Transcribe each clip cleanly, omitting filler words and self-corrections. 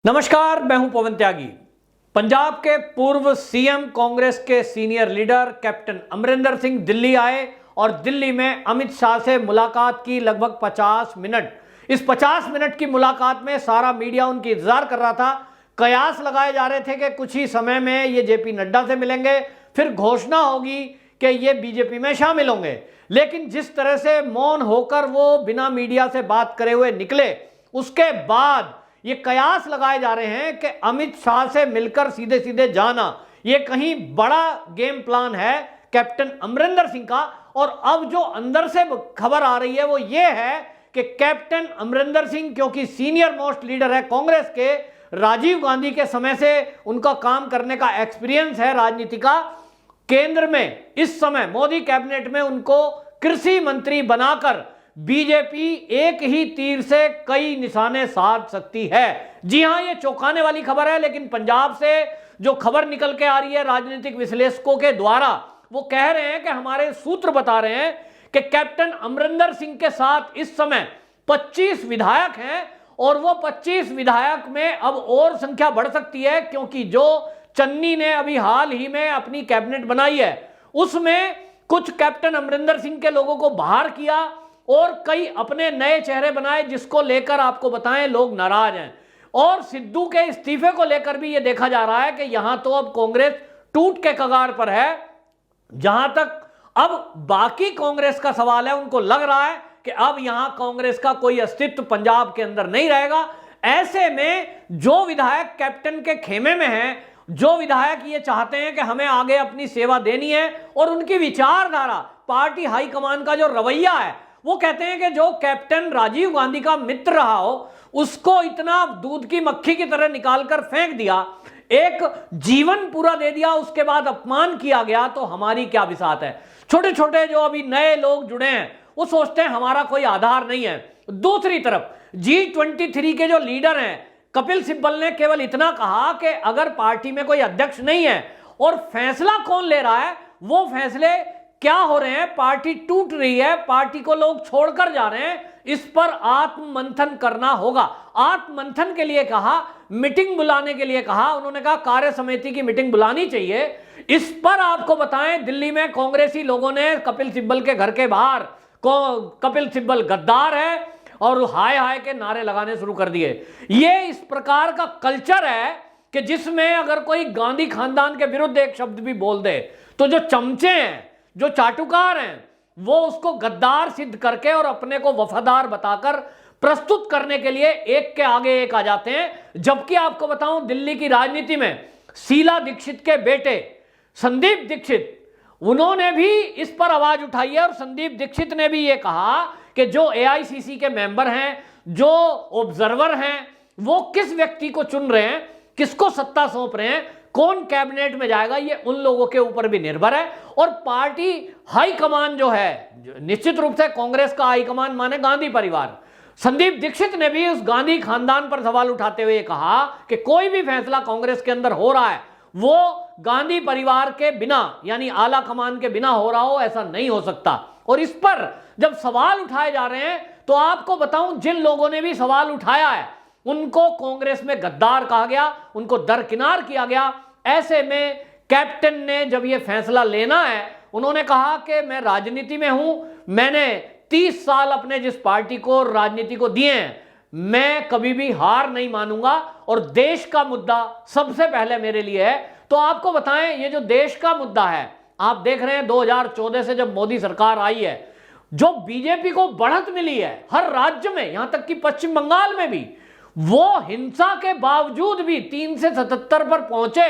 नमस्कार, मैं हूं पवन त्यागी। पंजाब के पूर्व सीएम कांग्रेस के senior leader captain Amarinder Singh Delhi आए और दिल्ली में अमित शाह से मुलाकात की लगभग 50 मिनट। इस 50 मिनट की मुलाकात में सारा मीडिया उनकी इंतजार कर रहा था। कयास लगाए जा रहे थे कि कुछ ही समय में ये जेपी नड्डा से मिलेंगे, फिर घोषणा होगी कि ये बीजेपी में शामिल होंगे। लेकिन जिस तरह से मौन होकर वो बिना मीडिया से बात करे हुए निकले, उसके बाद ये कयास लगाए जा रहे हैं कि अमित शाह से मिलकर सीधे सीधे जाना ये कहीं बड़ा गेम प्लान है कैप्टन अमरिंदर सिंह का। और अब जो अंदर से खबर आ रही है वो ये है कि कैप्टन अमरिंदर सिंह, क्योंकि सीनियर मोस्ट लीडर है कांग्रेस के, राजीव गांधी के समय से उनका काम करने का एक्सपीरियंस है राजनीति का, केंद्र में इस समय मोदी कैबिनेट में उनको कृषि मंत्री बनाकर बीजेपी एक ही तीर से कई निशाने साध सकती है। जी हां, ये चौंकाने वाली खबर है, लेकिन पंजाब से जो खबर निकल के आ रही है राजनीतिक विश्लेषकों के द्वारा, वो कह रहे हैं कि हमारे सूत्र बता रहे हैं कि कैप्टन अमरिंदर सिंह के साथ इस समय 25 विधायक हैं और वो 25 विधायक में अब और संख्या बढ़ सकती है, क्योंकि जो चन्नी ने अभी हाल ही में अपनी कैबिनेट बनाई है उसमें कुछ कैप्टन अमरिंदर सिंह के लोगों को बाहर किया और कई अपने नए चेहरे बनाए, जिसको लेकर आपको बताएं लोग नाराज हैं। और सिद्धू के इस्तीफे को लेकर भी यह देखा जा रहा है कि यहां तो अब कांग्रेस टूट के कगार पर है। जहां तक अब बाकी कांग्रेस का सवाल है, उनको लग रहा है कि अब यहां कांग्रेस का कोई अस्तित्व पंजाब के अंदर नहीं रहेगा। ऐसे में जो विधायक कैप्टन के खेमे में हैं, जो विधायक ये चाहते हैं कि हमें आगे अपनी सेवा देनी है, और उनकी विचारधारा, पार्टी हाईकमान का जो रवैया है, वो कहते हैं कि जो कैप्टन राजीव गांधी का मित्र रहा हो उसको इतना दूध की मक्खी की तरह निकालकर फेंक दिया, एक जीवन पूरा दे दिया, उसके बाद अपमान किया गया, तो हमारी क्या बिसात है। छोटे छोटे जो अभी नए लोग जुड़े हैं वो सोचते हैं हमारा कोई आधार नहीं है। दूसरी तरफ G23 के जो लीडर हैं कपिल सिब्बल ने केवल इतना कहा कि अगर पार्टी में कोई अध्यक्ष नहीं है और फैसला कौन ले रहा है, वो फैसले क्या हो रहे हैं, पार्टी टूट रही है, पार्टी को लोग छोड़कर जा रहे हैं, इस पर आत्ममंथन करना होगा। आत्ममंथन के लिए कहा, मीटिंग बुलाने के लिए कहा, उन्होंने कहा कार्य समिति की मीटिंग बुलानी चाहिए। इस पर आपको बताएं दिल्ली में कांग्रेसी लोगों ने कपिल सिब्बल के घर के बाहर कपिल सिब्बल गद्दार है और हाय हाय के नारे लगाने शुरू कर दिए। ये इस प्रकार का कल्चर है कि जिसमें अगर कोई गांधी खानदान के विरुद्ध एक शब्द भी बोल दे तो जो चमचे हैं, जो चाटुकार हैं, वो उसको गद्दार सिद्ध करके और अपने को वफादार बताकर प्रस्तुत करने के लिए एक के आगे एक आ जाते हैं। जबकि आपको बताऊं दिल्ली की राजनीति में शीला दीक्षित के बेटे संदीप दीक्षित, उन्होंने भी इस पर आवाज उठाई है और संदीप दीक्षित ने भी ये कहा कि जो AICC के मेंबर हैं, जो ऑब्जर्वर हैं, वो किस व्यक्ति को चुन रहे हैं, किसको सत्ता सौंप रहे हैं, कौन कैबिनेट में जाएगा, ये उन लोगों के ऊपर भी निर्भर है। और पार्टी हाईकमान जो है, निश्चित रूप से कांग्रेस का हाईकमान माने गांधी परिवार, संदीप दीक्षित ने भी उस गांधी खानदान पर सवाल उठाते हुए कहा कि कोई भी फैसला कांग्रेस के अंदर हो रहा है वो गांधी परिवार के बिना, यानी आला कमान के बिना हो रहा हो, ऐसा नहीं हो सकता। और इस पर जब सवाल उठाए जा रहे हैं तो आपको बताऊं जिन लोगों ने भी सवाल उठाया है उनको कांग्रेस में गद्दार कहा गया, उनको दरकिनार किया गया। ऐसे में कैप्टन ने जब यह फैसला लेना है, उन्होंने कहा कि मैं राजनीति में हूं, मैंने 30 साल अपने जिस पार्टी को राजनीति को दिए हैं, मैं कभी भी हार नहीं मानूंगा और देश का मुद्दा सबसे पहले मेरे लिए है। तो आपको बताएं, ये जो देश का मुद्दा है, आप देख रहे हैं 2014 से जब मोदी सरकार आई है, जो बीजेपी को बढ़त मिली है हर राज्य में, यहां तक कि पश्चिम बंगाल में भी, वो हिंसा के बावजूद भी 3 से 77 पर पहुंचे।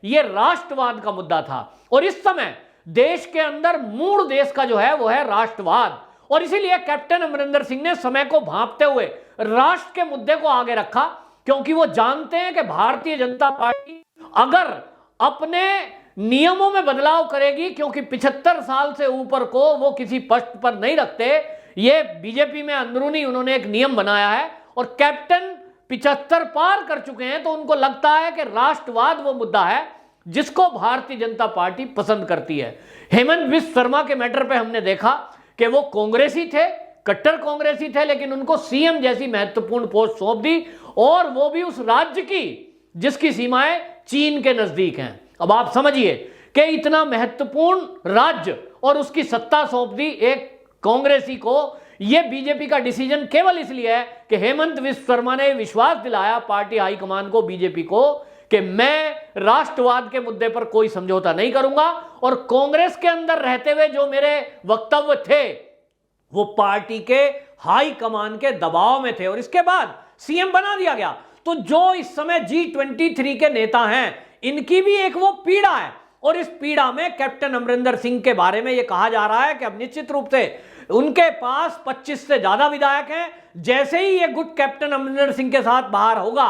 ये राष्ट्रवाद का मुद्दा था और इस समय देश के अंदर मूल देश का जो है वो है राष्ट्रवाद। और इसीलिए कैप्टन अमरिंदर सिंह ने समय को भांपते हुए राष्ट्र के मुद्दे को आगे रखा, क्योंकि वो जानते हैं कि भारतीय जनता पार्टी अगर अपने नियमों में बदलाव करेगी, क्योंकि 75 साल से ऊपर को वो किसी पद पर नहीं रखते, ये बीजेपी में अंदरूनी उन्होंने एक नियम बनाया है और कैप्टन 75 पार कर चुके हैं, तो उनको लगता है कि राष्ट्रवाद वो मुद्दा है जिसको भारतीय जनता पार्टी पसंद करती है। हेमंत बिश्व शर्मा के मैटर पे हमने देखा कि वो कांग्रेसी थे, कट्टर कांग्रेसी थे, लेकिन उनको सीएम जैसी महत्वपूर्ण पोस्ट सौंप दी, और वो भी उस राज्य की जिसकी सीमाएं चीन के नजदीक हैं। अब आप समझिए कि इतना महत्वपूर्ण राज्य और उसकी सत्ता सौंप दी एक कांग्रेसी को। यह बीजेपी का डिसीजन केवल इसलिए है कि हेमंत विश्व शर्मा ने विश्वास दिलाया पार्टी हाईकमान को, बीजेपी को, कि मैं राष्ट्रवाद के मुद्दे पर कोई समझौता नहीं करूंगा, और कांग्रेस के अंदर रहते हुए जो मेरे वक्तव्य थे वो पार्टी के हाई कमान के दबाव में थे, और इसके बाद सीएम बना दिया गया। तो जो इस समय G23 के नेता हैं, इनकी भी एक वो पीड़ा है, और इस पीड़ा में कैप्टन अमरिंदर सिंह के बारे में यह कहा जा रहा है कि अब निश्चित रूप से उनके पास 25 से ज्यादा विधायक हैं। जैसे ही ये गुट कैप्टन अमरिंदर सिंह के साथ बाहर होगा,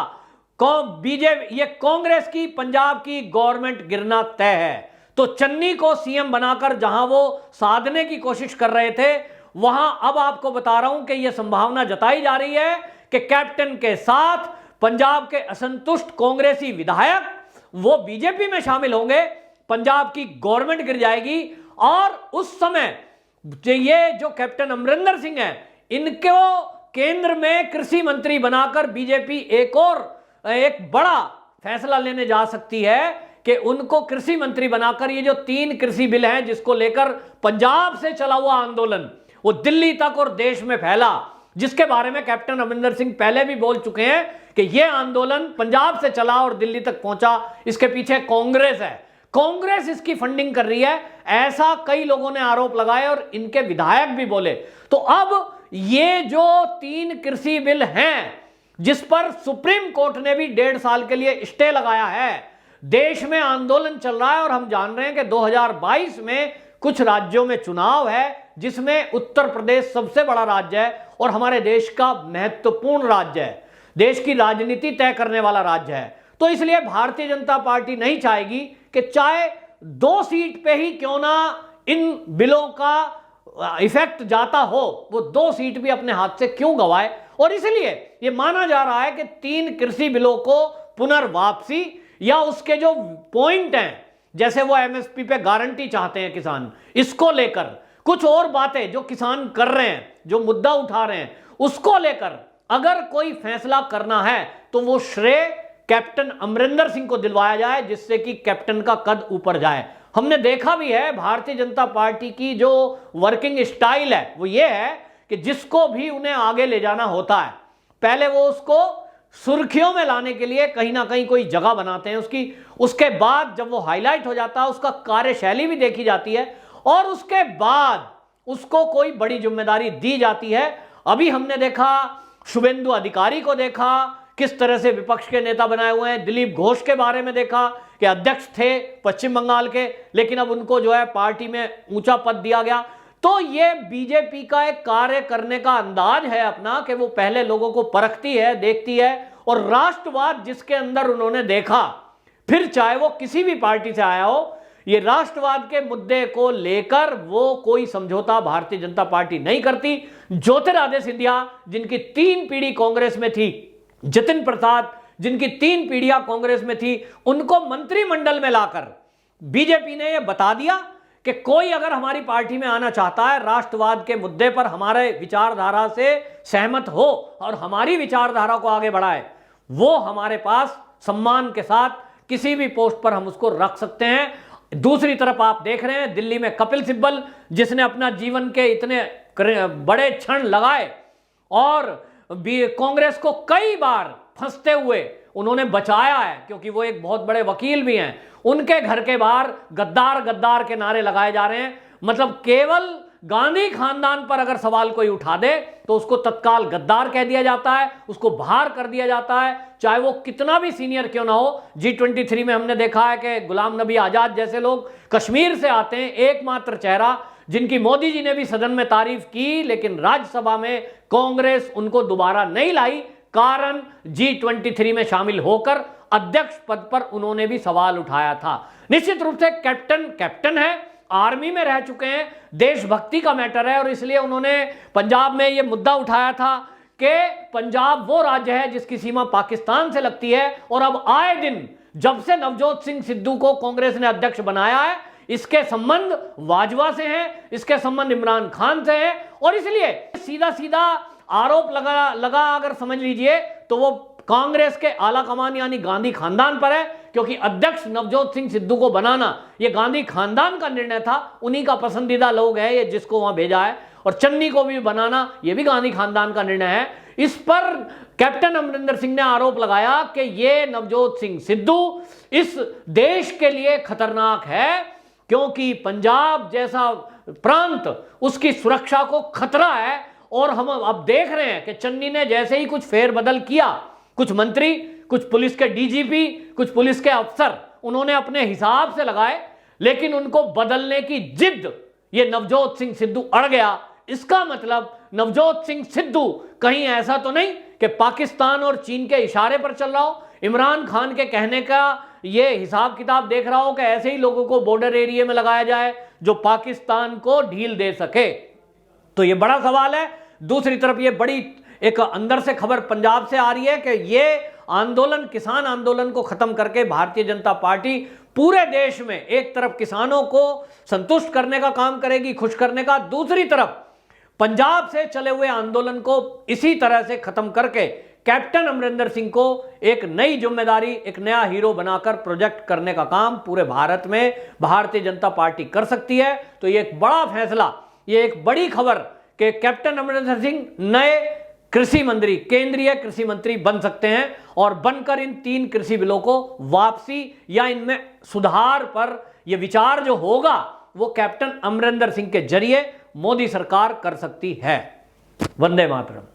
बीजेपी, ये कांग्रेस की पंजाब की गवर्नमेंट गिरना तय है। तो चन्नी को सीएम बनाकर जहां वो साधने की कोशिश कर रहे थे, वहां अब आपको बता रहा हूं कि यह संभावना जताई जा रही है कि कैप्टन के साथ पंजाब के असंतुष्ट कांग्रेसी विधायक वो बीजेपी में शामिल होंगे, पंजाब की गवर्नमेंट गिर जाएगी, और उस समय ये जो कैप्टन अमरिंदर सिंह है, इनको केंद्र में कृषि मंत्री बनाकर बीजेपी एक बड़ा फैसला लेने जा सकती है कि उनको कृषि मंत्री बनाकर ये जो 3 कृषि बिल हैं जिसको लेकर पंजाब से चला हुआ आंदोलन वो दिल्ली तक और देश में फैला, जिसके बारे में कैप्टन अमरिंदर सिंह पहले भी बोल चुके हैं कि यह आंदोलन पंजाब से चला और दिल्ली तक पहुंचा, इसके पीछे कांग्रेस है, कांग्रेस इसकी फंडिंग कर रही है, ऐसा कई लोगों ने आरोप लगाए और इनके विधायक भी बोले। तो अब ये जो 3 कृषि बिल हैं जिस पर सुप्रीम कोर्ट ने भी 1.5 साल के लिए स्टे लगाया है, देश में आंदोलन चल रहा है, और हम जान रहे हैं कि 2022 में कुछ राज्यों में चुनाव है, जिसमें उत्तर प्रदेश सबसे बड़ा राज्य है और हमारे देश का महत्वपूर्ण राज्य है, देश की राजनीति तय करने वाला राज्य है। तो इसलिए भारतीय जनता पार्टी नहीं चाहेगी कि चाहे 2 सीट पे ही क्यों ना इन बिलों का इफेक्ट जाता हो, वो 2 सीट भी अपने हाथ से क्यों गवाए, और इसलिए यह माना जा रहा है कि 3 कृषि बिलों को पुनर्वापसी या उसके जो पॉइंट हैं, जैसे वो एमएसपी पे गारंटी चाहते हैं किसान, इसको लेकर कुछ और बातें जो किसान कर रहे हैं, जो मुद्दा उठा रहे हैं, उसको लेकर अगर कोई फैसला करना है तो वो श्रेय कैप्टन अमरिंदर सिंह को दिलवाया जाए, जिससे कि कैप्टन का कद ऊपर जाए। हमने देखा भी है भारतीय जनता पार्टी की जो वर्किंग स्टाइल है वो ये है कि जिसको भी उन्हें आगे ले जाना होता है, पहले वो उसको सुर्खियों में लाने के लिए कहीं ना कहीं कोई जगह बनाते हैं उसकी, उसके बाद जब वो हाईलाइट हो जाता है उसका कार्यशैली भी देखी जाती है, और उसके बाद उसको कोई बड़ी जिम्मेदारी दी जाती है। अभी हमने देखा शुभेंदु अधिकारी को देखा किस तरह से विपक्ष के नेता बनाए हुए हैं, दिलीप घोष के बारे में देखा कि अध्यक्ष थे पश्चिम बंगाल के, लेकिन अब उनको जो है पार्टी में ऊंचा पद दिया गया। तो ये बीजेपी का एक कार्य करने का अंदाज है अपना कि वो पहले लोगों को परखती है, देखती है, और राष्ट्रवाद जिसके अंदर उन्होंने देखा, फिर चाहे वो किसी भी पार्टी से आया हो, ये राष्ट्रवाद के मुद्दे को लेकर वो कोई समझौता भारतीय जनता पार्टी नहीं करती। ज्योतिरादित्य सिंधिया जिनकी 3 पीढ़ी कांग्रेस में थी, जतिन प्रसाद जिनकी 3 पीढ़ियां कांग्रेस में थी, उनको मंत्रिमंडल में लाकर बीजेपी ने यह बता दिया कि कोई अगर हमारी पार्टी में आना चाहता है, राष्ट्रवाद के मुद्दे पर हमारे विचारधारा से सहमत हो और हमारी विचारधारा को आगे बढ़ाए, वो हमारे पास सम्मान के साथ किसी भी पोस्ट पर हम उसको रख सकते हैं। दूसरी तरफ आप देख रहे हैं दिल्ली में कपिल सिब्बल, जिसने अपना जीवन के इतने बड़े क्षण लगाए और कांग्रेस को कई बार फंसते हुए उन्होंने बचाया है, क्योंकि वो एक बहुत बड़े वकील भी हैं। उनके घर के बाहर गद्दार गद्दार के नारे लगाए जा रहे हैं। मतलब केवल गांधी खानदान पर अगर सवाल कोई उठा दे तो उसको तत्काल गद्दार कह दिया जाता है, उसको बाहर कर दिया जाता है, चाहे वो कितना भी सीनियर क्यों ना हो। G23 में हमने देखा है कि गुलाम नबी आजाद जैसे लोग कश्मीर से आते हैं, एकमात्र चेहरा जिनकी मोदी जी ने भी सदन में तारीफ की, लेकिन राज्यसभा में कांग्रेस उनको दोबारा नहीं लाई। कारण G23 में शामिल होकर अध्यक्ष पद पर उन्होंने भी सवाल उठाया था। निश्चित रूप से कैप्टन है, आर्मी में रह चुके हैं, देशभक्ति का मैटर है, और इसलिए उन्होंने पंजाब में यह मुद्दा उठाया था कि पंजाब वो राज्य है जिसकी सीमा पाकिस्तान से लगती है, और अब आए दिन जब से नवजोत सिंह सिद्धू को कांग्रेस ने अध्यक्ष बनाया है, इसके संबंध बाजवा से हैं, इसके संबंध इमरान खान से हैं, और इसलिए सीधा सीधा आरोप लगा अगर समझ लीजिए तो वो कांग्रेस के आला कमान यानी गांधी खानदान पर है, क्योंकि अध्यक्ष नवजोत सिंह सिद्धू को बनाना ये गांधी खानदान का निर्णय था, उन्हीं का पसंदीदा लोग है ये जिसको वहां भेजा है, और चन्नी को भी बनाना ये भी गांधी खानदान का निर्णय है। इस पर कैप्टन अमरिंदर सिंह ने आरोप लगाया कि ये नवजोत सिंह सिद्धू इस देश के लिए खतरनाक है, क्योंकि पंजाब जैसा प्रांत उसकी सुरक्षा को खतरा है। और हम अब देख रहे हैं कि चन्नी ने जैसे ही कुछ फेरबदल किया, कुछ मंत्री, कुछ पुलिस के डीजीपी, कुछ पुलिस के अफसर उन्होंने अपने हिसाब से लगाए, लेकिन उनको बदलने की जिद ये नवजोत सिंह सिद्धू अड़ गया। इसका मतलब नवजोत सिंह सिद्धू कहीं ऐसा तो नहीं कि पाकिस्तान और चीन के इशारे पर चल रहा हो, इमरान खान के कहने का ये हिसाब किताब देख रहा हो कि ऐसे ही लोगों को बॉर्डर एरिया में लगाया जाए जो पाकिस्तान को ढील दे सके। तो ये बड़ा सवाल है। दूसरी तरफ ये बड़ी एक अंदर से खबर पंजाब से आ रही है कि ये आंदोलन, किसान आंदोलन को खत्म करके भारतीय जनता पार्टी पूरे देश में एक तरफ किसानों को संतुष्ट करने का काम करेगी, खुश करने का, दूसरी तरफ पंजाब से चले हुए आंदोलन को इसी तरह से खत्म करके कैप्टन अमरिंदर सिंह को एक नई जिम्मेदारी, एक नया हीरो बनाकर प्रोजेक्ट करने का काम पूरे भारत में भारतीय जनता पार्टी कर सकती है। तो ये एक बड़ा फैसला, ये एक बड़ी खबर कि कैप्टन अमरिंदर सिंह नए कृषि मंत्री, केंद्रीय कृषि मंत्री बन सकते हैं, और बनकर इन 3 कृषि बिलों को वापसी या इनमें सुधार पर यह विचार जो होगा वो कैप्टन अमरिंदर सिंह के जरिए मोदी सरकार कर सकती है। वंदे मातरम।